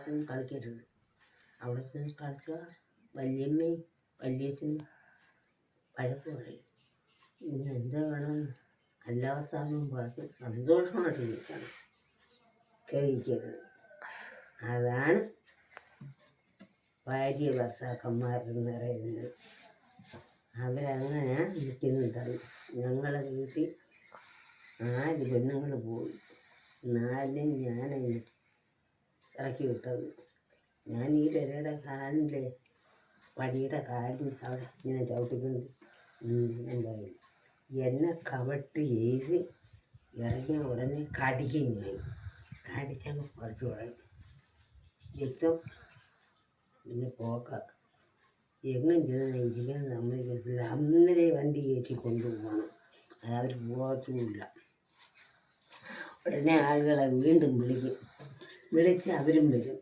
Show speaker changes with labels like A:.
A: ഭാഗത്തും കളിക്കരുത്. അവിടെ ചെന്ന് കളിക്കുക വല്യമ്മയും വല്യച്ഛനും വഴക്ക് പറയും. ഇനി എന്താ വേണം, അല്ലാവസാനം പറഞ്ഞ് സന്തോഷമായിട്ട് ഇരിക്കണം, കഴിക്കരുത്. അതാണ് ഭാര്യ ഭർത്താക്കന്മാരെന്ന് പറയുന്നത്. അവരങ്ങനെ നിൽക്കുന്നുണ്ടാവും. ഞങ്ങളെ വീട്ടിൽ 4 പെണ്ണുങ്ങൾ പോയി, 4 ഞാനാണ് ഇറക്കി വിട്ടത്. ഞാൻ ഈ പെരയുടെ കാലിൻ്റെ വടിയുടെ കാലിൽ അവിടെ ഇങ്ങനെ ചവിട്ടിക്കൊണ്ട് എന്തായാലും എന്നെ കവട്ട് ചെയ്ത് ഇറങ്ങിയ ഉടനെ കടിക്കും. ഞാൻ കടിച്ചങ്ങ് പറിച്ചു കളയും. രക്തം പിന്നെ പോക്ക. എങ്ങും ചെന്ന് ഇരിക്കാൻ സമ്മതിക്കത്തില്ല. അന്നേരെ വണ്ടി കയറ്റി കൊണ്ടുപോകണം. അതവർ പോകത്തുമില്ല. ഉടനെ ആളുകളെ വീണ്ടും വിളിച്ച് അവരും വരും.